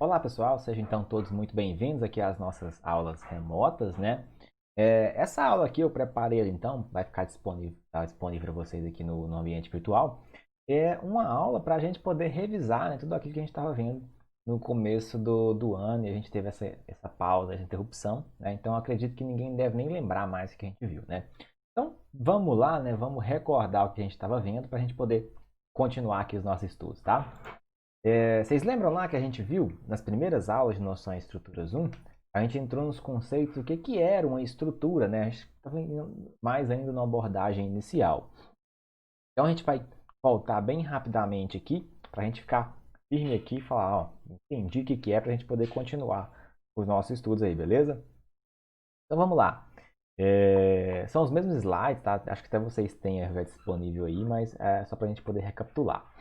Olá pessoal, sejam então todos muito bem-vindos aqui às nossas aulas remotas, né? Essa aula aqui eu preparei então, vai ficar disponível, tá disponível para vocês aqui no ambiente virtual. É uma aula para a gente poder revisar, né, tudo aquilo que a gente estava vendo no começo do ano e a gente teve essa pausa, essa interrupção, né? Então eu acredito que ninguém deve nem lembrar mais o que a gente viu, né? Então vamos lá, né? Vamos recordar o que a gente estava vendo para a gente poder continuar aqui os nossos estudos, tá? Vocês lembram lá que a gente viu nas primeiras aulas de Noções e Estruturas 1? A gente entrou nos conceitos do que era uma estrutura, né? A gente estava indo mais ainda na abordagem inicial. Então a gente vai voltar bem rapidamente aqui para a gente ficar firme aqui e falar, ó, entendi o que é para a gente poder continuar os nossos estudos aí, beleza? Então vamos lá. São os mesmos slides, tá? Acho que até vocês têm disponível aí, mas é só para a gente poder recapitular.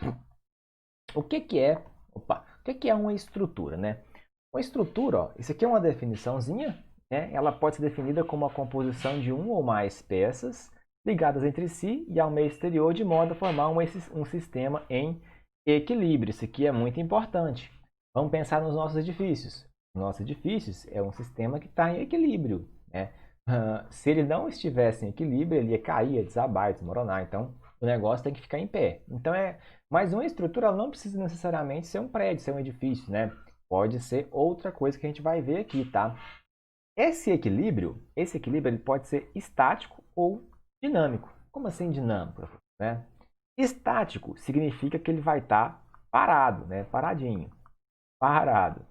O que que é, o que que é uma estrutura, né? Uma estrutura, ó, isso aqui é uma definiçãozinha, né? Ela pode ser definida como a composição de uma ou mais peças ligadas entre si e ao meio exterior de modo a formar um sistema em equilíbrio. Isso aqui é muito importante. Vamos pensar nos nossos edifícios. Os nossos edifícios é um sistema que está em equilíbrio, né? Se ele não estivesse em equilíbrio, ele ia cair, ia desabar, ia desmoronar. Então, o negócio tem que ficar em pé. Então, mas uma estrutura ela não precisa necessariamente ser um prédio, ser um edifício, né? Pode ser outra coisa que a gente vai ver aqui, tá? Esse equilíbrio ele pode ser estático ou dinâmico. Como assim dinâmico, né? Estático significa que ele vai estar parado, né? Paradinho, parado.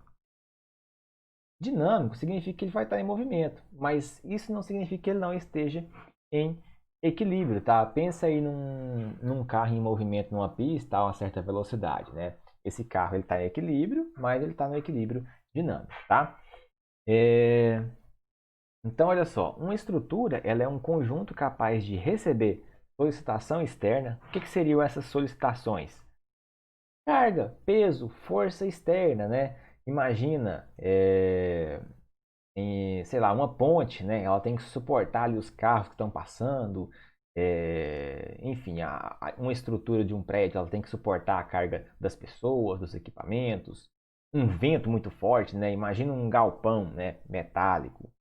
Dinâmico significa que ele vai estar em movimento, mas isso não significa que ele não esteja em equilíbrio, tá? Pensa aí num carro em movimento numa pista a uma certa velocidade, né? Esse carro ele está em equilíbrio, mas ele está no equilíbrio dinâmico, tá? Então, olha só, uma estrutura ela é um conjunto capaz de receber solicitação externa. O que seriam essas solicitações? Carga, peso, força externa, né? Imagina, sei lá, uma ponte, né? Ela tem que suportar ali os carros que estão passando. Enfim, uma estrutura de um prédio ela tem que suportar a carga das pessoas, dos equipamentos. Um vento muito forte, né? Imagina um galpão, né? Metálico.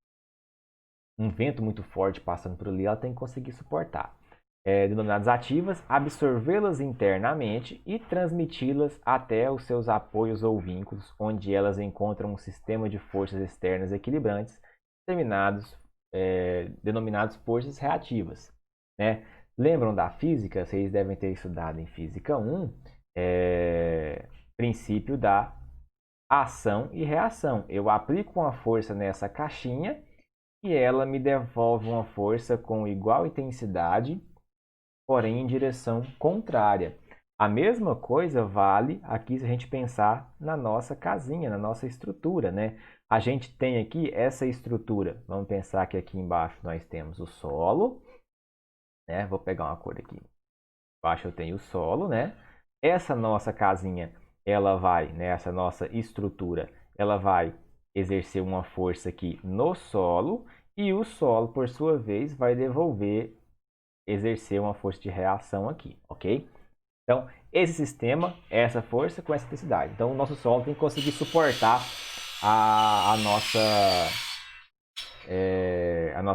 Um vento muito forte passando por ali, ela tem que conseguir suportar. Denominadas ativas, absorvê-las internamente e transmiti-las até os seus apoios ou vínculos, onde elas encontram um sistema de forças externas equilibrantes, denominados forças reativas. Né? Lembram da física? Vocês devem ter estudado em Física 1, princípio da ação e reação. Eu aplico uma força nessa caixinha e ela me devolve uma força com igual intensidade, porém em direção contrária. A mesma coisa vale aqui se a gente pensar na nossa casinha, na nossa estrutura, né? A gente tem aqui essa estrutura. Vamos pensar que aqui embaixo nós temos o solo, né? Vou pegar uma cor aqui. Embaixo eu tenho o solo, né? Essa nossa casinha, ela vai, né? Essa nossa estrutura, ela vai exercer uma força aqui no solo e o solo, por sua vez, vai exercer uma força de reação aqui, ok? Então, esse sistema é essa força com essa intensidade. Então, o nosso solo tem que conseguir suportar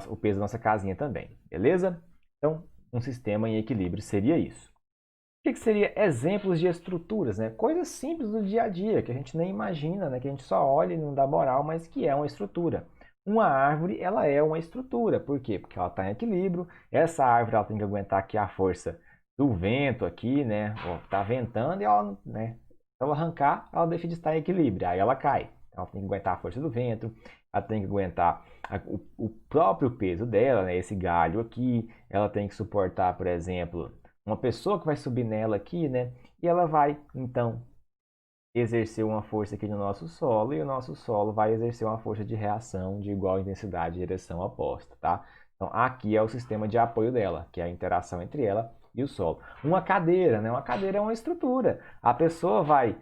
o peso da nossa casinha também, beleza? Então, um sistema em equilíbrio seria isso. O que seria exemplos de estruturas, né? Coisas simples do dia a dia, que a gente nem imagina, né? Que a gente só olha e não dá moral, mas que é uma estrutura. Uma árvore, ela é uma estrutura. Por quê? Porque ela está em equilíbrio. Essa árvore ela tem que aguentar aqui a força do vento aqui, né? Está ventando e ela, né? Se ela arrancar, ela deixa de estar em equilíbrio. Aí ela cai. Ela tem que aguentar a força do vento. Ela tem que aguentar o próprio peso dela, né? Esse galho aqui. Ela tem que suportar, por exemplo, uma pessoa que vai subir nela aqui, né? E ela vai, então, exercer uma força aqui no nosso solo e o nosso solo vai exercer uma força de reação de igual intensidade e direção oposta, tá? Então, aqui é o sistema de apoio dela, que é a interação entre ela e o solo. Uma cadeira, né? Uma cadeira é uma estrutura. A pessoa vai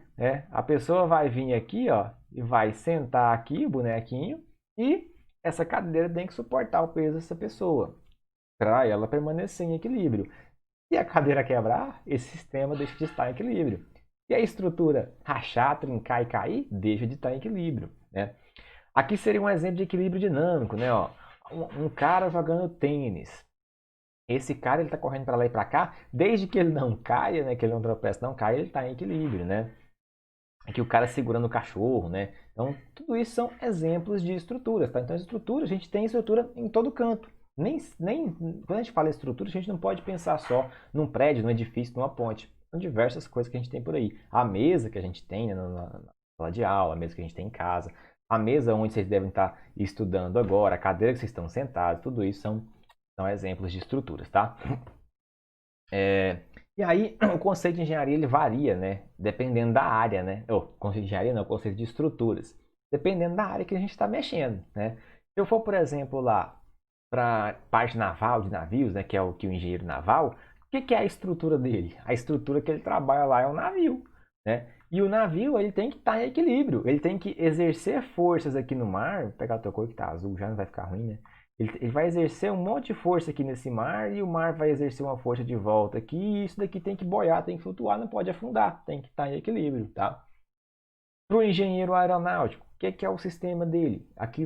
vir aqui, ó, e vai sentar aqui, o bonequinho, e essa cadeira tem que suportar o peso dessa pessoa, para ela permanecer em equilíbrio. Se a cadeira quebrar, esse sistema deixa de estar em equilíbrio. Se Se a estrutura rachar, trincar e cair, deixa de estar em equilíbrio, né? Aqui seria um exemplo de equilíbrio dinâmico, né? Ó, um cara jogando tênis. Esse cara ele está correndo para lá e para cá, desde que ele não caia, né? Que ele não tropece, não caia, ele está em equilíbrio, né? Aqui o cara segurando o cachorro, né? Então, tudo isso são exemplos de estruturas, tá? Então, estrutura, a gente tem estrutura em todo canto. Quando a gente fala em estrutura, a gente não pode pensar só num prédio, num edifício, numa ponte. São diversas coisas que a gente tem por aí. A mesa que a gente tem, né, na sala de aula, a mesa que a gente tem em casa, a mesa onde vocês devem estar estudando agora, a cadeira que vocês estão sentados, tudo isso são exemplos de estruturas, tá? E aí, o conceito de engenharia ele varia, né? Dependendo da área, né? Conceito de engenharia não, o conceito de estruturas. Dependendo da área que a gente está mexendo, né? Se eu for, por exemplo, lá para parte naval de navios, né? Que é o engenheiro naval, o que é a estrutura dele? A estrutura que ele trabalha lá é o navio, né? E o navio ele tem que estar em equilíbrio, ele tem que exercer forças aqui no mar. Vou pegar a tua cor que está azul, já não vai ficar ruim, né? Ele vai exercer um monte de força aqui nesse mar e o mar vai exercer uma força de volta aqui. E isso daqui tem que boiar, tem que flutuar, não pode afundar, tem que estar em equilíbrio, tá? Para o engenheiro aeronáutico, o que é o sistema dele? Aqui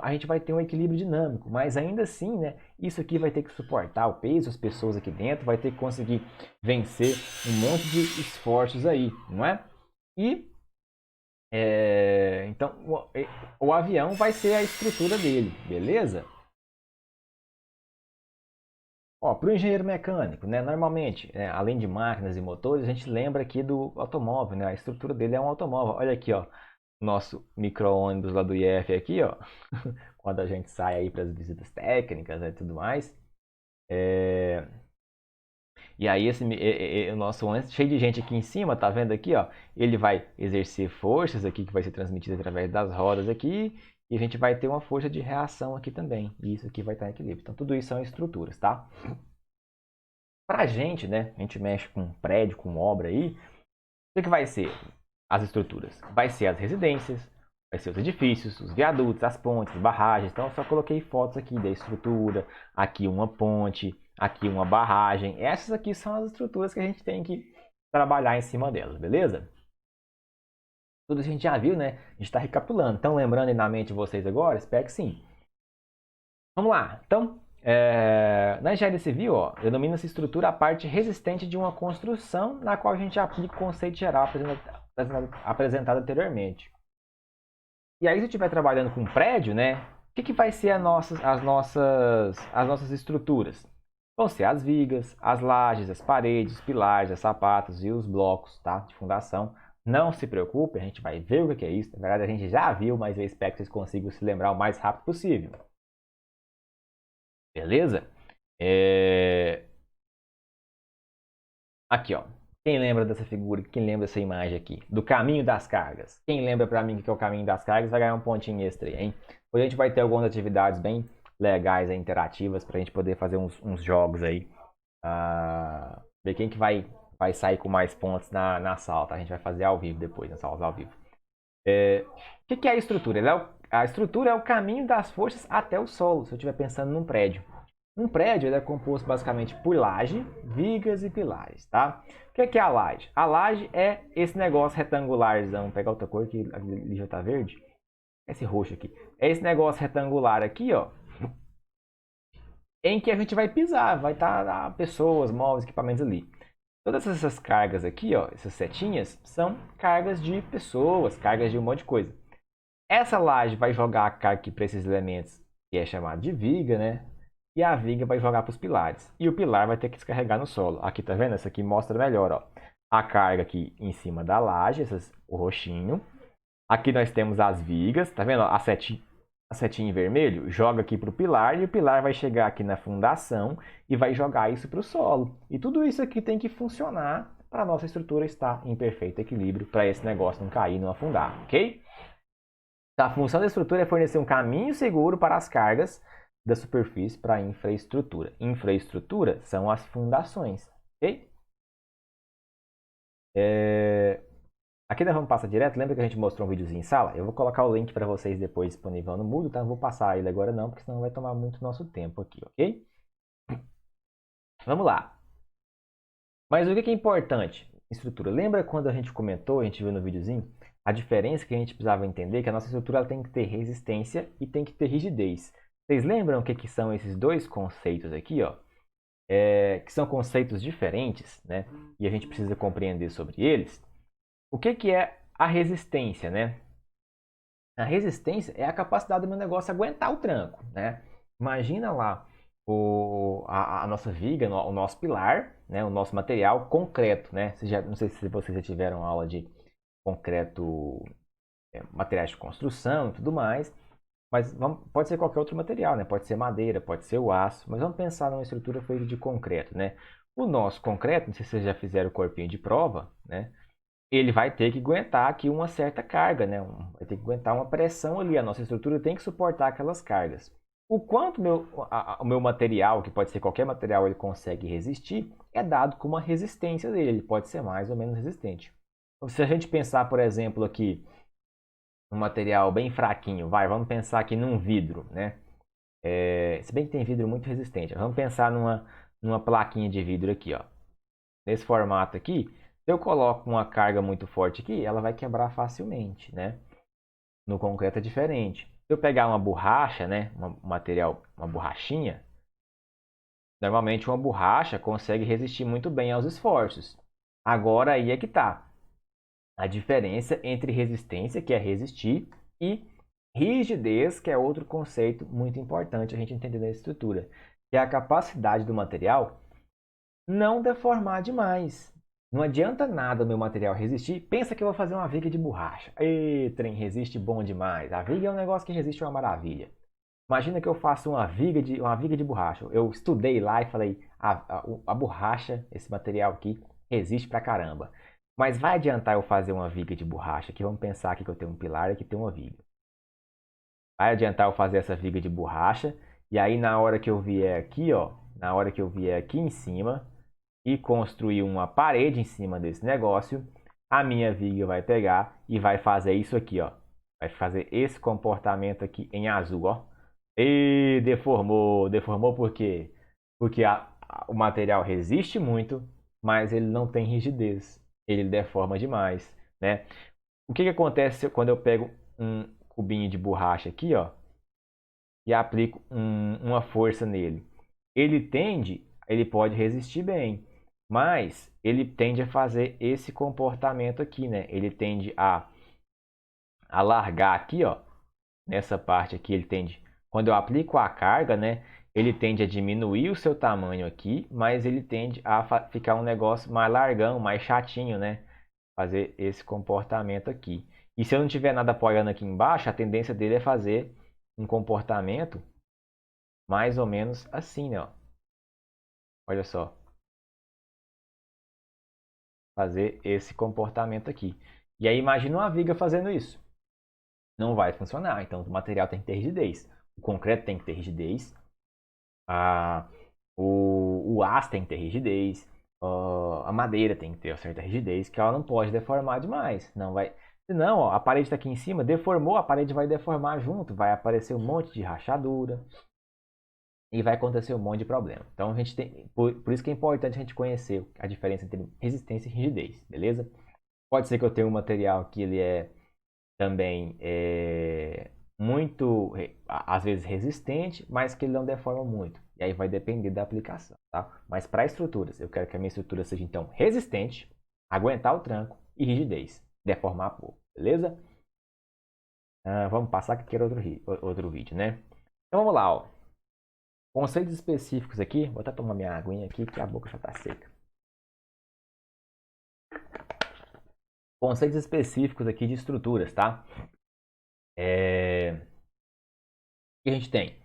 a gente vai ter um equilíbrio dinâmico, mas ainda assim, né? Isso aqui vai ter que suportar o peso, as pessoas aqui dentro, vai ter que conseguir vencer um monte de esforços aí, não é? E então o avião vai ser a estrutura dele, beleza? Para o engenheiro mecânico, né, normalmente, além de máquinas e motores, a gente lembra aqui do automóvel, né, a estrutura dele é um automóvel. Olha aqui, ó, nosso micro-ônibus lá do IF aqui, ó, quando a gente sai aí para as visitas técnicas e tudo mais. E aí o nosso ônibus cheio de gente aqui em cima, tá vendo aqui, ó? Ele vai exercer forças aqui que vai ser transmitida através das rodas aqui, e a gente vai ter uma força de reação aqui também. E isso aqui vai estar em equilíbrio. Então tudo isso são estruturas, tá? Pra gente, né? A gente mexe com prédio, com obra aí. O que vai ser as estruturas? Vai ser as residências, vai ser os edifícios, os viadutos, as pontes, barragens. Então eu só coloquei fotos aqui da estrutura, aqui uma ponte, aqui uma barragem. Essas aqui são as estruturas que a gente tem que trabalhar em cima delas, beleza? Tudo isso a gente já viu, né? A gente está recapitulando. Estão lembrando aí na mente de vocês agora? Espero que sim. Vamos lá. Então, na engenharia civil, ó, denomina-se estrutura a parte resistente de uma construção na qual a gente aplica o conceito geral apresentado anteriormente. E aí, se eu estiver trabalhando com um prédio, né, o que vai ser as nossas estruturas? Vão ser as vigas, as lajes, as paredes, os pilares, as sapatas e os blocos, tá, de fundação. Não se preocupe, a gente vai ver o que é isso. Na verdade, a gente já viu, mas eu espero que vocês consigam se lembrar o mais rápido possível. Beleza? Aqui, ó. Quem lembra dessa figura? Quem lembra dessa imagem aqui? Do caminho das cargas. Quem lembra para mim o que é o caminho das cargas vai ganhar um pontinho extra aí, hein? Hoje a gente vai ter algumas atividades bem legais e interativas para a gente poder fazer uns jogos aí. Ver quem que vai sair com mais pontos na sala, tá? A gente vai fazer ao vivo depois, nas aulas ao vivo. O que é a estrutura? A estrutura é o caminho das forças até o solo, se eu estiver pensando num prédio. Um prédio ele é composto basicamente por laje, vigas e pilares, tá? O que é a laje? A laje é esse negócio retangularzão. Vou pegar outra cor que ali já tá verde. Esse roxo aqui. É esse negócio retangular aqui, ó. Em que a gente vai pisar, vai estar pessoas, móveis, equipamentos ali. Todas essas cargas aqui, ó, essas setinhas, são cargas de pessoas, cargas de um monte de coisa. Essa laje vai jogar a carga aqui para esses elementos, que é chamado de viga, né? E a viga vai jogar para os pilares. E o pilar vai ter que descarregar no solo. Aqui tá vendo? Essa aqui mostra melhor, ó. A carga aqui em cima da laje, o roxinho. Aqui nós temos as vigas, tá vendo? A setinha em vermelho joga aqui para o pilar e o pilar vai chegar aqui na fundação e vai jogar isso para o solo. E tudo isso aqui tem que funcionar para a nossa estrutura estar em perfeito equilíbrio, para esse negócio não cair, não afundar, ok? A função da estrutura é fornecer um caminho seguro para as cargas da superfície para a infraestrutura. Infraestrutura são as fundações, ok? Aqui nós vamos passar direto. Lembra que a gente mostrou um videozinho em sala? Eu vou colocar o link para vocês depois disponível no Moodle, tá? Não vou passar ele agora não, porque senão vai tomar muito nosso tempo aqui, ok? Vamos lá. Mas o que é importante? estrutura. Lembra quando a gente comentou, a gente viu no videozinho, a diferença que a gente precisava entender, que a nossa estrutura ela tem que ter resistência e tem que ter rigidez. Vocês lembram o que são esses dois conceitos aqui, ó? Que são conceitos diferentes, né? E a gente precisa compreender sobre eles. O que é a resistência, né? A resistência é a capacidade do meu negócio aguentar o tranco, né? Imagina lá a nossa viga, o nosso pilar, né? O nosso material concreto, né? Não sei se vocês já tiveram aula de concreto, materiais de construção e tudo mais, mas pode ser qualquer outro material, né? Pode ser madeira, pode ser o aço, mas vamos pensar numa estrutura feita de concreto, né? O nosso concreto, não sei se vocês já fizeram o corpinho de prova, né? Ele vai ter que aguentar aqui uma certa carga, né? Vai ter que aguentar uma pressão ali. A nossa estrutura tem que suportar aquelas cargas. O quanto o meu material, que pode ser qualquer material, ele consegue resistir, é dado com uma resistência dele. Ele pode ser mais ou menos resistente. Então, se a gente pensar, por exemplo, aqui um material bem fraquinho, vamos pensar aqui num vidro, né? Se bem que tem vidro muito resistente. Vamos pensar numa plaquinha de vidro aqui, ó. Nesse formato aqui, se eu coloco uma carga muito forte aqui, ela vai quebrar facilmente, né? No concreto é diferente. Se eu pegar uma borracha, né, um material, uma borrachinha, normalmente uma borracha consegue resistir muito bem aos esforços. Agora aí é que tá a diferença entre resistência, que é resistir, e rigidez, que é outro conceito muito importante a gente entender na estrutura, que é a capacidade do material não deformar demais. Não adianta nada o meu material resistir. Pensa que eu vou fazer uma viga de borracha. Ei, trem, resiste bom demais. A viga é um negócio que resiste uma maravilha. Imagina que eu faço uma viga de borracha. Eu estudei lá e falei, a borracha, esse material aqui, resiste pra caramba. Mas vai adiantar eu fazer uma viga de borracha aqui? Vamos pensar aqui que eu tenho um pilar e aqui tem uma viga. Vai adiantar eu fazer essa viga de borracha. E aí na hora que eu vier aqui, ó, na hora que eu vier aqui em cima, e construir uma parede em cima desse negócio, a minha viga vai pegar e vai fazer isso aqui, ó. Vai fazer esse comportamento aqui em azul, ó. E deformou. Deformou por quê? Porque o material resiste muito, mas ele não tem rigidez. Ele deforma demais, né? O que acontece quando eu pego um cubinho de borracha aqui, ó, e aplico uma força nele? Ele pode resistir bem, mas ele tende a fazer esse comportamento aqui, né? Ele tende a largar aqui, ó, nessa parte aqui, quando eu aplico a carga, né? Ele tende a diminuir o seu tamanho aqui, mas ele tende a ficar um negócio mais largão, mais chatinho, né? Fazer esse comportamento aqui. E se eu não tiver nada apoiando aqui embaixo, a tendência dele é fazer um comportamento mais ou menos assim, né? Ó. Olha só. Fazer esse comportamento aqui. E aí imagina uma viga fazendo isso. Não vai funcionar. Então o material tem que ter rigidez. O concreto tem que ter rigidez. A, o aço tem que ter rigidez. A madeira tem que ter uma certa rigidez, que ela não pode deformar demais. Não vai. Senão, ó, a parede está aqui em cima, deformou, a parede vai deformar junto, vai aparecer um monte de rachadura e vai acontecer um monte de problema. Então a gente tem, por isso que é importante a gente conhecer a diferença entre resistência e rigidez, beleza? Pode ser que eu tenha um material que ele é também muito, às vezes resistente, mas que ele não deforma muito. E aí vai depender da aplicação, tá? Mas para estruturas, eu quero que a minha estrutura seja então resistente, aguentar o tranco e rigidez, deformar pouco, beleza? Vamos passar que aqui era outro vídeo, né? Então vamos lá, ó. Conceitos específicos aqui, vou até tomar minha aguinha aqui que a boca já está seca. Conceitos específicos aqui de estruturas, tá? O que a gente tem?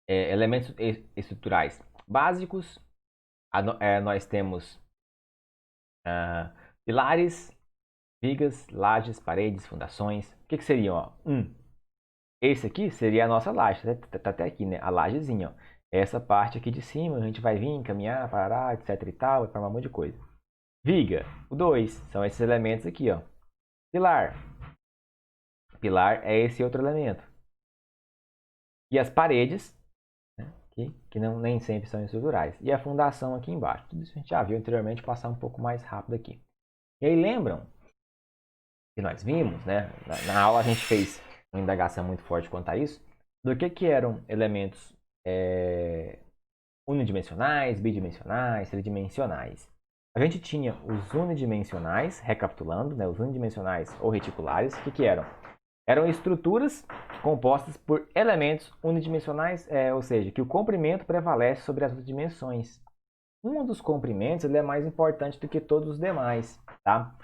Elementos estruturais básicos. Nós temos pilares, vigas, lajes, paredes, fundações. O que seriam? Ó? Esse aqui seria a nossa laje. Tá até aqui, né? A lajezinha. Ó. Essa parte aqui de cima, a gente vai vir, caminhar, parar, etc e tal, vai formar um monte de coisa. Viga, o 2, são esses elementos aqui, ó. Pilar. Pilar é esse outro elemento. E as paredes, né, que não, nem sempre são estruturais. E a fundação aqui embaixo. Tudo isso a gente já viu anteriormente, passar um pouco mais rápido aqui. E aí lembram que nós vimos, né? Na aula a gente fez uma indagação muito forte quanto a isso, do que eram elementos unidimensionais, bidimensionais, tridimensionais. A gente tinha os unidimensionais, recapitulando, né? Os unidimensionais ou reticulares, o que eram? Eram estruturas compostas por elementos unidimensionais, ou seja, que o comprimento prevalece sobre as outras dimensões. Um dos comprimentos ele é mais importante do que todos os demais, tá?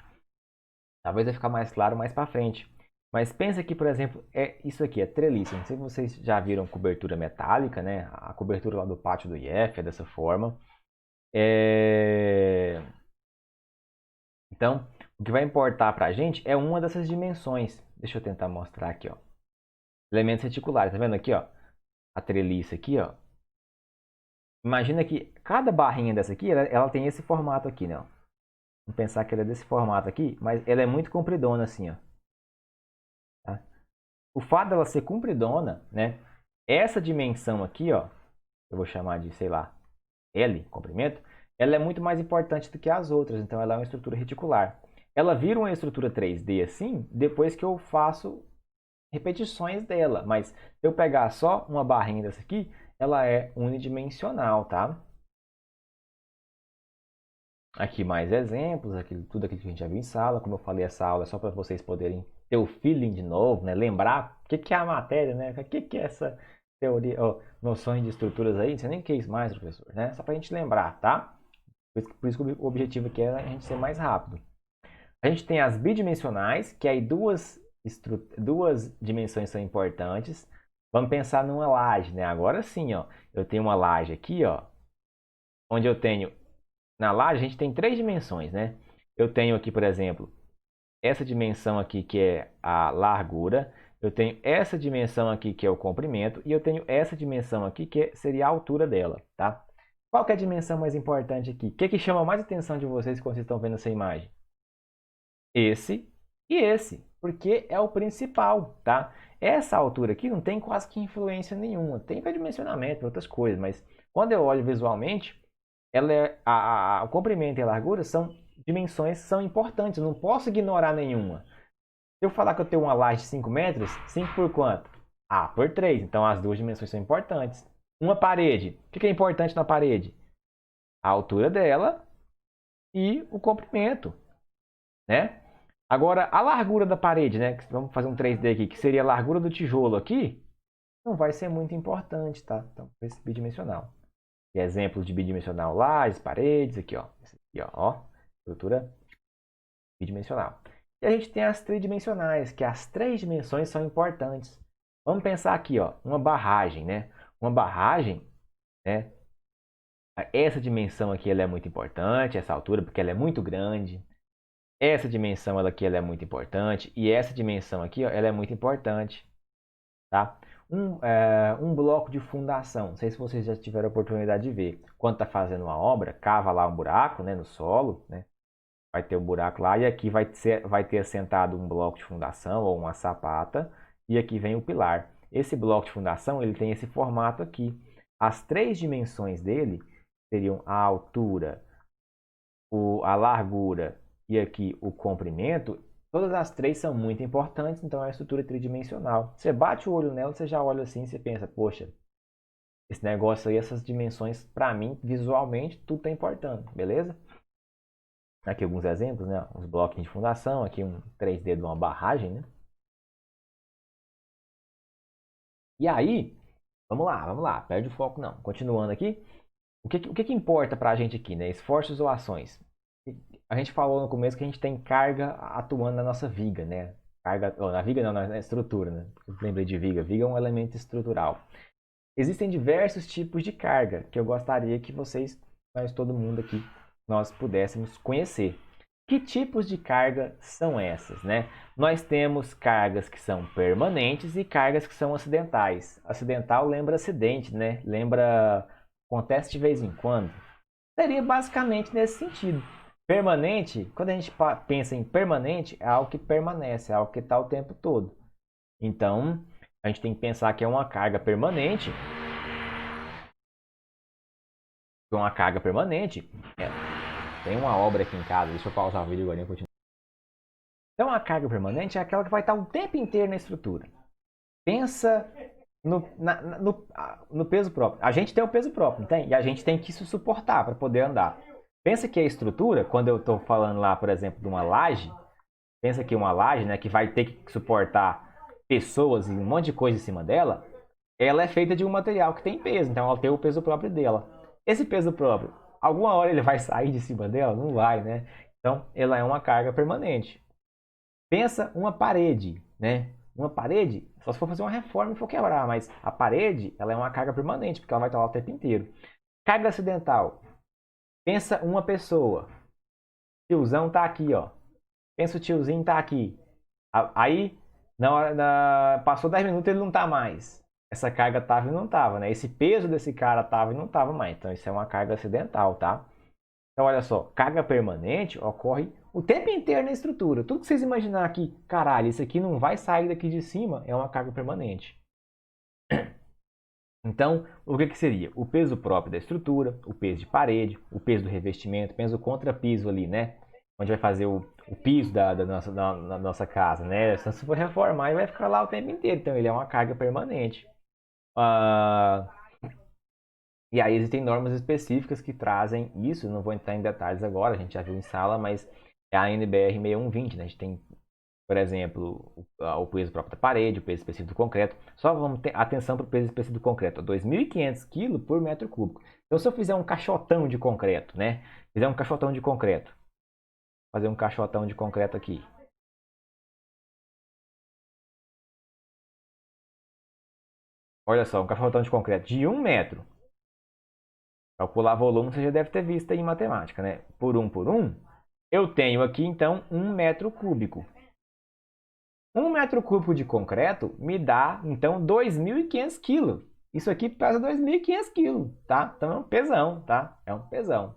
Talvez vai ficar mais claro mais para frente. Mas pensa que, por exemplo, isso aqui é treliça. Não sei se vocês já viram cobertura metálica, né? A cobertura lá do pátio do IF é dessa forma. Então, o que vai importar para a gente é uma dessas dimensões. Deixa eu tentar mostrar aqui, ó. Elementos reticulares, tá vendo aqui, ó? A treliça aqui, ó. Imagina que cada barrinha dessa aqui, ela tem esse formato aqui, né? Vamos pensar que ela é desse formato aqui, mas ela é muito compridona assim, ó. Tá? O fato dela ser compridona, né? Essa dimensão aqui, ó, eu vou chamar de, sei lá, L, comprimento, ela é muito mais importante do que as outras, então ela é uma estrutura reticular. Ela vira uma estrutura 3D assim, depois que eu faço repetições dela, mas se eu pegar só uma barrinha dessa aqui, ela é unidimensional, tá? Aqui mais exemplos, tudo aquilo que a gente já viu em sala. Como eu falei, essa aula é só para vocês poderem ter o feeling de novo, né? Lembrar o que é a matéria, né? O que é essa teoria, noções de estruturas aí. Você nem quis mais, professor, né? Só para a gente lembrar, tá? Por isso que o objetivo aqui é a gente ser mais rápido. A gente tem as bidimensionais, que aí duas dimensões são importantes. Vamos pensar numa laje, né? Agora sim, ó. Eu tenho uma laje aqui, ó, onde eu tenho na laje a gente tem três dimensões, né? Eu tenho aqui, por exemplo, essa dimensão aqui que é a largura, eu tenho essa dimensão aqui que é o comprimento e eu tenho essa dimensão aqui que seria a altura dela, tá? Qual que é a dimensão mais importante aqui? O que chama mais atenção de vocês quando vocês estão vendo essa imagem? Esse e esse, porque é o principal, tá? Essa altura aqui não tem quase que influência nenhuma, tem para dimensionamento, outras coisas, mas quando eu olho visualmente, o comprimento e a largura são dimensões que são importantes, eu não posso ignorar nenhuma. Se eu falar que eu tenho uma laje de 5 metros, 5 por quanto? Ah, por 3, então as duas dimensões são importantes. Uma parede, o que é importante na parede? A altura dela e o comprimento, né? Agora, a largura da parede, né? Vamos fazer um 3D aqui, que seria a largura do tijolo aqui, não vai ser muito importante, tá? Então, esse bidimensional. E exemplos de bidimensional, lajes, paredes, aqui, ó. Esse aqui, ó, estrutura bidimensional. E a gente tem as tridimensionais, que as três dimensões são importantes. Vamos pensar aqui, ó, uma barragem, né? Uma barragem, né? Essa dimensão aqui ela é muito importante, essa altura, porque ela é muito grande. Essa dimensão ela aqui ela é muito importante. E essa dimensão aqui, ó, ela é muito importante. Tá? Um bloco de fundação. Não sei se vocês já tiveram a oportunidade de ver. Quando está fazendo uma obra, cava lá um buraco, né, no solo, né? Vai ter um buraco lá e aqui vai ter assentado um bloco de fundação ou uma sapata e aqui vem o pilar. Esse bloco de fundação ele tem esse formato aqui. As três dimensões dele seriam a altura, a largura e aqui o comprimento. Todas as três são muito importantes, então é uma estrutura tridimensional. Você bate o olho nela, você já olha assim, você pensa, poxa, esse negócio aí, essas dimensões, para mim, visualmente, tudo está importando, beleza? Aqui alguns exemplos, né? Uns bloquinhos de fundação, aqui um 3D de uma barragem, né? E aí, vamos lá, perde o foco não. Continuando aqui, o que importa para a gente aqui, né? Esforços ou ações? A gente falou no começo que a gente tem carga atuando na nossa viga, né? Carga, na viga não, na estrutura, né? Eu lembrei de viga. Viga é um elemento estrutural. Existem diversos tipos de carga que eu gostaria que vocês, nós todo mundo aqui, nós pudéssemos conhecer. Que tipos de carga são essas, né? Nós temos cargas que são permanentes e cargas que são acidentais. Acidental lembra acidente, né? Lembra acontece de vez em quando. Seria basicamente nesse sentido. Permanente, quando a gente pensa em permanente, é algo que permanece, é algo que está o tempo todo. Então, a gente tem que pensar que é uma carga permanente. Uma carga permanente Tem uma obra aqui em casa, deixa eu pausar o vídeo agora e continuar. Então a carga permanente é aquela que vai estar o tempo inteiro na estrutura. Pensa no peso próprio. A gente tem o peso próprio, não tem? E a gente tem que se suportar para poder andar. Pensa que a estrutura, quando eu estou falando lá, por exemplo, de uma laje, pensa que uma laje, né, que vai ter que suportar pessoas e um monte de coisa em cima dela, ela é feita de um material que tem peso, então ela tem o peso próprio dela. Esse peso próprio, alguma hora ele vai sair de cima dela? Não vai, né? Então, ela é uma carga permanente. Pensa uma parede, né? Uma parede, só se for fazer uma reforma e for quebrar, mas a parede, ela é uma carga permanente, porque ela vai estar lá o tempo inteiro. Carga acidental. Pensa uma pessoa. O tiozão tá aqui, ó. Pensa o tiozinho tá aqui. Aí, passou 10 minutos ele não tá mais. Essa carga tava e não tava, né? Esse peso desse cara tava e não tava mais. Então, isso é uma carga acidental, tá? Então, olha só, carga permanente ocorre o tempo inteiro na estrutura. Tudo que vocês imaginar aqui, caralho, isso aqui não vai sair daqui de cima, é uma carga permanente. Então, o que seria? O peso próprio da estrutura, o peso de parede, o peso do revestimento, pensa o contrapiso ali, né? Onde vai fazer o piso da nossa casa, né? Se for reformar, ele vai ficar lá o tempo inteiro. Então, ele é uma carga permanente. E aí existem normas específicas que trazem isso. Não vou entrar em detalhes agora, a gente já viu em sala, mas é a NBR 6120, né? A gente tem, por exemplo, o peso próprio da parede, o peso específico do concreto. Só vamos ter atenção para o peso específico do concreto, 2.500 kg por metro cúbico. Então, se eu fizer um caixotão de concreto, né? Fizer um caixotão de concreto, fazer um caixotão de concreto aqui. Olha só, um caixotão de concreto de 1 metro. Calcular volume você já deve ter visto aí em matemática, né? Por 1, eu tenho aqui então 1 metro cúbico. 1 metro cúbico de concreto me dá então 2.500 kg. Isso aqui pesa 2.500 kg, tá? Então é um pesão, tá? É um pesão.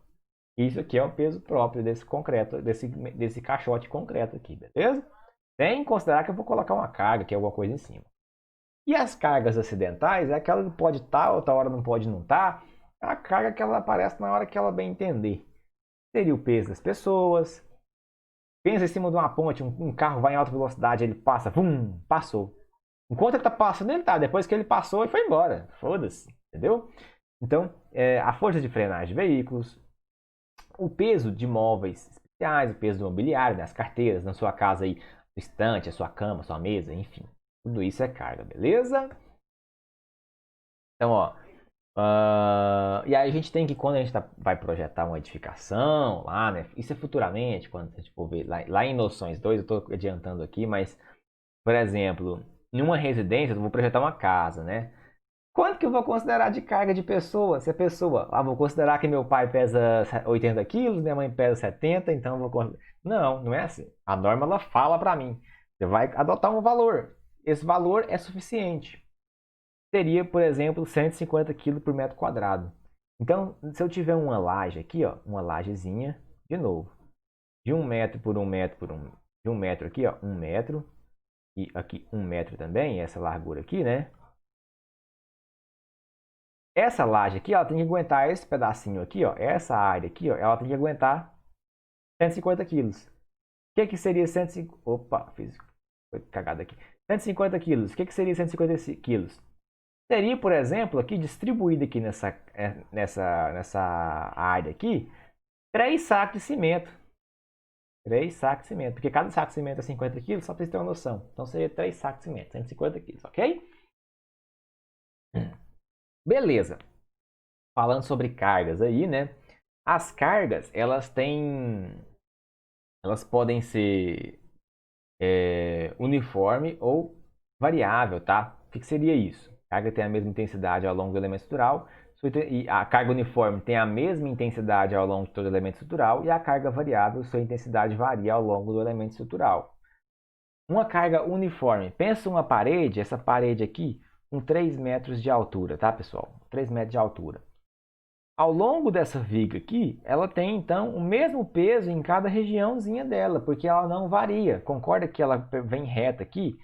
Isso aqui é o peso próprio desse concreto, desse caixote concreto aqui, beleza? Sem considerar que eu vou colocar uma carga, que é alguma coisa em cima. E as cargas acidentais é aquela que pode estar, outra hora não pode não estar. É a carga que ela aparece na hora que ela bem entender. Seria o peso das pessoas. Pensa em cima de uma ponte, um carro vai em alta velocidade, ele passa, passou. Enquanto ele está passando, ele tá. Depois que ele passou, ele foi embora. Foda-se, entendeu? Então, a força de frenagem de veículos, o peso de móveis especiais, o peso do mobiliário, né, as carteiras, na sua casa aí, o estante, a sua cama, a sua mesa, enfim. Tudo isso é carga, beleza? Então, ó. E aí a gente tem que, quando a gente vai projetar uma edificação lá, né? Isso é futuramente, quando a gente for ver lá em Noções 2, eu estou adiantando aqui, mas, por exemplo, em uma residência, eu vou projetar uma casa, né? Quanto que eu vou considerar de carga de pessoa? Se a pessoa, vou considerar que meu pai pesa 80 quilos, minha mãe pesa 70, então eu vou considerar. Não, não é assim. A norma, ela fala para mim. Você vai adotar um valor. Esse valor é suficiente. Seria, por exemplo, 150 kg por metro quadrado. Então, se eu tiver uma laje aqui, ó, uma lajezinha, de novo, de 1 metro por 1 metro por 1, de 1 metro aqui, ó, 1 metro, e aqui 1 metro também, essa largura aqui, né? Essa laje aqui, ela tem que aguentar esse pedacinho aqui, ó, essa área aqui, ó, ela tem que aguentar 150 quilos. O que seria 150? Opa, foi cagada aqui. 150 quilos. O que seria 150 quilos? Seria, por exemplo, aqui distribuído aqui nessa área aqui, 3 sacos de cimento. 3 sacos de cimento. Porque cada saco de cimento é 50 quilos, só para vocês terem uma noção. Então seria 3 sacos de cimento, 150 quilos, ok? Beleza. Falando sobre cargas aí, né? As cargas, elas podem ser uniforme ou variável, tá? O que seria isso? A carga tem a mesma intensidade ao longo do elemento estrutural, e a carga uniforme tem a mesma intensidade ao longo de todo o elemento estrutural, e a carga variável, sua intensidade varia ao longo do elemento estrutural. Uma carga uniforme, pensa uma parede, essa parede aqui, com 3 metros de altura, tá, pessoal? 3 metros de altura. Ao longo dessa viga aqui, ela tem então o mesmo peso em cada regiãozinha dela, porque ela não varia. Concorda que ela vem reta aqui?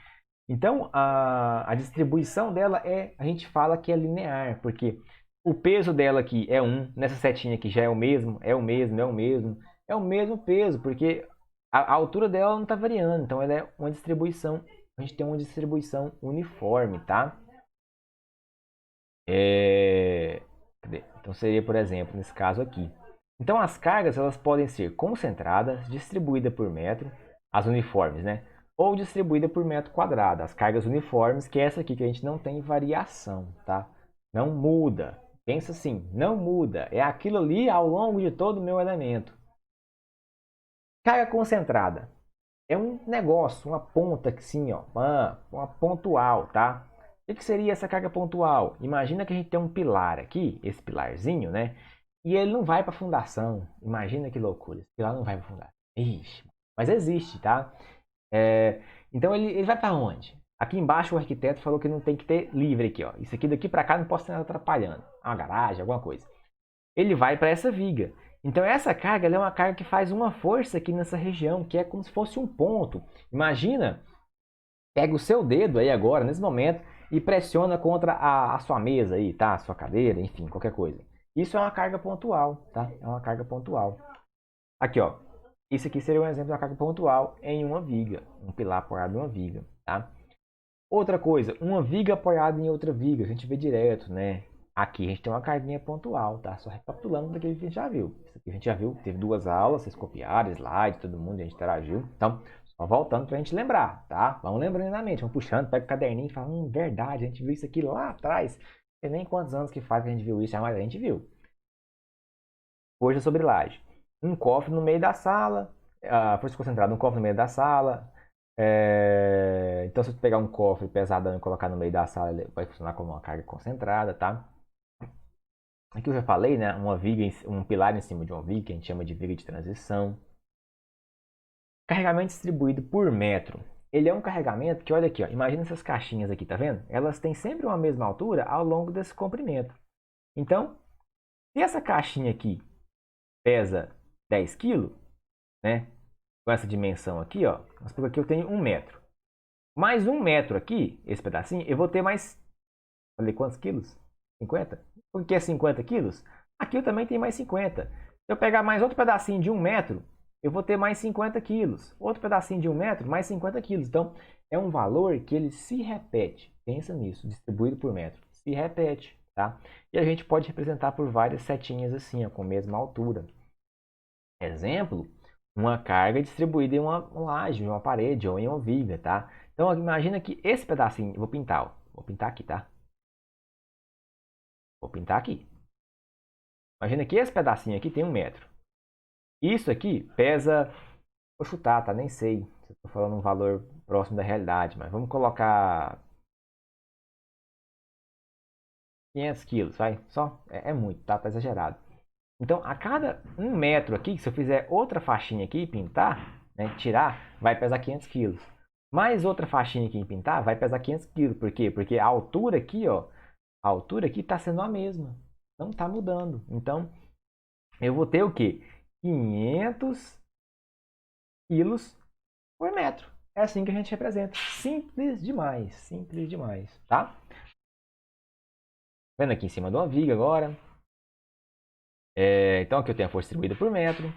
Então a distribuição dela a gente fala que é linear, porque o peso dela aqui é 1, nessa setinha aqui já é o mesmo, é o mesmo, é o mesmo. é o mesmo peso, porque a altura dela não está variando, então ela é uma distribuição, a gente tem uma distribuição uniforme, tá? Então seria, por exemplo, nesse caso aqui. Então as cargas elas podem ser concentradas, distribuídas por metro, as uniformes, né? Ou distribuída por metro quadrado, as cargas uniformes, que é essa aqui que a gente não tem variação, tá? Não muda. Pensa assim, não muda. É aquilo ali ao longo de todo o meu elemento. Carga concentrada. É um negócio, uma ponta assim, ó, uma pontual, tá? O que seria essa carga pontual? Imagina que a gente tem um pilar aqui, esse pilarzinho, né? E ele não vai para a fundação. Imagina que loucura, esse pilar não vai para a fundação. Ixi, mas existe, tá? Então ele vai para onde? Aqui embaixo o arquiteto falou que não tem que ter livre aqui, ó. Isso aqui daqui para cá não pode ter nada atrapalhando. Uma garagem, alguma coisa. Ele vai para essa viga. Então essa carga é uma carga que faz uma força aqui nessa região, que é como se fosse um ponto. Imagina, pega o seu dedo aí agora, nesse momento, e pressiona contra a sua mesa aí, tá? A sua cadeira, enfim, qualquer coisa. Isso é uma carga pontual, tá? É uma carga pontual. Aqui, ó. Isso aqui seria um exemplo de uma carga pontual em uma viga. Um pilar apoiado em uma viga, tá? Outra coisa, uma viga apoiada em outra viga. A gente vê direto, né? Aqui a gente tem uma carguinha pontual, tá? Só recapitulando daquilo que a gente já viu. Isso aqui a gente já viu, teve 2 aulas, vocês copiaram, slide, todo mundo, a gente interagiu. Então, só voltando pra gente lembrar, tá? Vamos lembrando na mente, vamos puxando, pega o caderninho e fala, verdade, a gente viu isso aqui lá atrás. Não sei nem quantos anos que faz que a gente viu isso, mas a gente viu. Hoje é sobre laje. Um cofre no meio da sala, força concentrada, um cofre no meio da sala. Então, se eu pegar um cofre pesadão e colocar no meio da sala, ele vai funcionar como uma carga concentrada, tá? Aqui eu já falei, né? Uma viga, um pilar em cima de uma viga, que a gente chama de viga de transição. Carregamento distribuído por metro. Ele é um carregamento que, olha aqui, ó, imagina essas caixinhas aqui, tá vendo? Elas têm sempre uma mesma altura ao longo desse comprimento. Então, se essa caixinha aqui pesa 10 kg, né? Com essa dimensão aqui, ó. Vamos supor que eu tenho 1 metro. Mais 1 metro aqui, esse pedacinho, eu vou ter mais... Falei quantos quilos? 50? Por que é 50 quilos? Aqui eu também tenho mais 50. Se eu pegar mais outro pedacinho de 1 metro, eu vou ter mais 50 quilos. Outro pedacinho de 1 metro, mais 50 quilos. Então, é um valor que ele se repete. Pensa nisso, distribuído por metro. Se repete, tá? E a gente pode representar por várias setinhas assim, ó, com a mesma altura. Exemplo, uma carga distribuída em uma laje, em uma parede ou em uma viga, tá? Então, imagina que esse pedacinho, vou pintar, ó. Vou pintar aqui, tá? Vou pintar aqui. Imagina que esse pedacinho aqui tem 1 metro. Isso aqui pesa, vou chutar, tá? Nem sei se eu tô falando um valor próximo da realidade, mas vamos colocar 500 quilos, vai? Só, é muito, tá? Tá exagerado. Então, a cada 1 metro aqui, se eu fizer outra faixinha aqui e pintar, né, tirar, vai pesar 500 quilos. Mais outra faixinha aqui em pintar, vai pesar 500 quilos. Por quê? Porque a altura aqui, ó, a altura aqui está sendo a mesma. Não está mudando. Então, eu vou ter o quê? 500 quilos por metro. É assim que a gente representa. Simples demais, tá? Vendo aqui em cima de uma viga agora. Então aqui eu tenho a força distribuída por metro.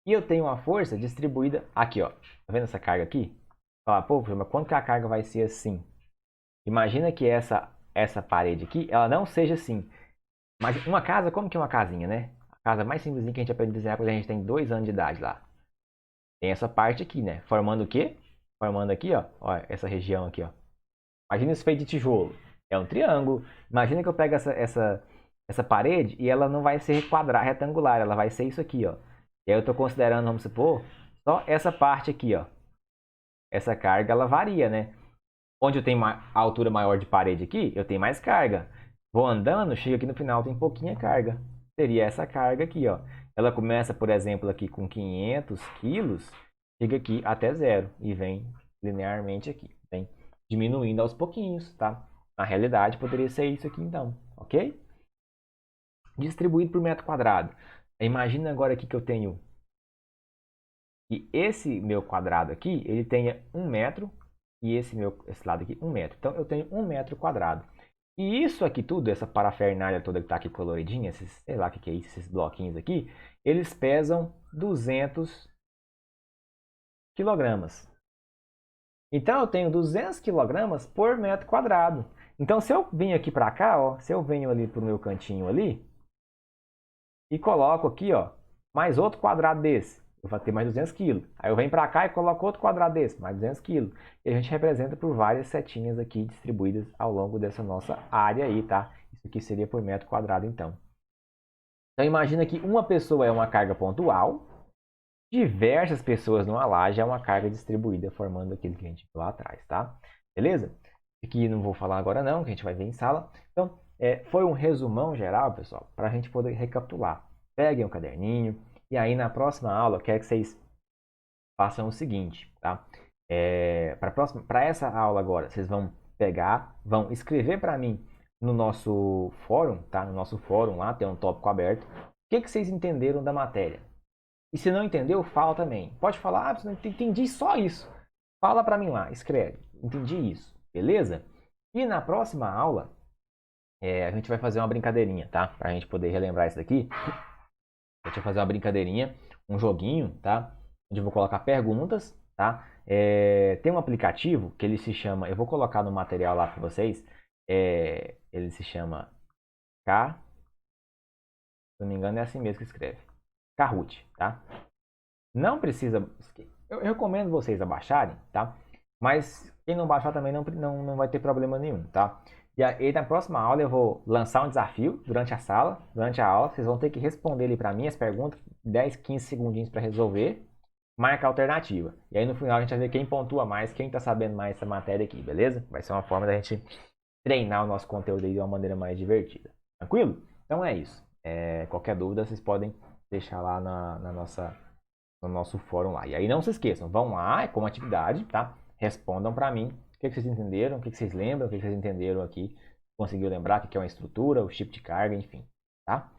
E eu tenho uma força distribuída aqui, ó. Tá vendo essa carga aqui? Fala, pô, mas quando que a carga vai ser assim? Imagina que essa parede aqui, ela não seja assim. Mas uma casa, como que é uma casinha, né? A casa mais simplesinha que a gente aprende a desenhar quando a gente tem 2 anos de idade lá. Tem essa parte aqui, né? Formando o quê? Formando aqui, ó. Ó, essa região aqui, ó. Imagina isso feito de tijolo. É um triângulo. Imagina que eu pego essa parede e ela não vai ser quadrada, retangular. Ela vai ser isso aqui, ó. E aí eu estou considerando, vamos supor, só essa parte aqui, ó. Essa carga, ela varia, né? Onde eu tenho uma altura maior de parede aqui, eu tenho mais carga. Vou andando, chega aqui no final, tem pouquinha carga. Seria essa carga aqui, ó. Ela começa, por exemplo, aqui com 500 quilos, chega aqui até zero e vem linearmente aqui. Vem diminuindo aos pouquinhos, tá? Na realidade, poderia ser isso aqui então, ok? Distribuído por metro quadrado. Imagina agora aqui que eu tenho que esse meu quadrado aqui, ele tenha 1 metro e esse lado aqui 1 metro. Então, eu tenho 1 metro quadrado. E isso aqui tudo, essa parafernália toda que está aqui coloridinha, esses, sei lá o que é isso, esses bloquinhos aqui, eles pesam 200 quilogramas. Então, eu tenho 200 quilogramas por metro quadrado. Então, se eu venho aqui para cá, ó, se eu venho ali para o meu cantinho ali e coloco aqui, ó, mais outro quadrado desse, eu vou ter mais 200 quilos. Aí eu venho para cá e coloco outro quadrado desse, mais 200 quilos. E a gente representa por várias setinhas aqui distribuídas ao longo dessa nossa área aí, tá? Isso aqui seria por metro quadrado, então. Então, imagina que uma pessoa é uma carga pontual, diversas pessoas numa laje é uma carga distribuída, formando aquilo que a gente viu lá atrás, tá? Beleza? Aqui não vou falar agora não, que a gente vai ver em sala. Então, foi um resumão geral, pessoal, para a gente poder recapitular. Peguem um caderninho e aí na próxima aula eu quero que vocês façam o seguinte, tá? Para essa aula agora, vocês vão pegar, vão escrever para mim no nosso fórum, tá? No nosso fórum lá, tem um tópico aberto. O que vocês entenderam da matéria? E se não entendeu, fala também. Pode falar, não entendi só isso. Fala para mim lá, escreve. Entendi isso, beleza? E na próxima aula, a gente vai fazer uma brincadeirinha, tá? Para a gente poder relembrar isso daqui. A gente vai fazer uma brincadeirinha, um joguinho, tá? Onde eu vou colocar perguntas, tá? Tem um aplicativo que ele se chama, eu vou colocar no material lá para vocês. Ele se chama se não me engano é assim mesmo que escreve. Kahoot, tá? Não precisa, eu recomendo vocês a baixarem, tá? Mas quem não baixar também não vai ter problema nenhum, tá? E aí na próxima aula eu vou lançar um desafio durante a aula, vocês vão ter que responder ali para mim as perguntas, 10, 15 segundinhos para resolver, marca a alternativa. E aí no final a gente vai ver quem pontua mais, quem tá sabendo mais essa matéria aqui, beleza? Vai ser uma forma da gente treinar o nosso conteúdo aí de uma maneira mais divertida. Tranquilo? Então é isso. Qualquer dúvida vocês podem deixar lá no nosso fórum lá. E aí não se esqueçam, vão lá como atividade, tá? Respondam para mim o que vocês entenderam, o que vocês lembram, o que vocês entenderam aqui. Conseguiu lembrar o que é uma estrutura, o tipo de carga, enfim, tá?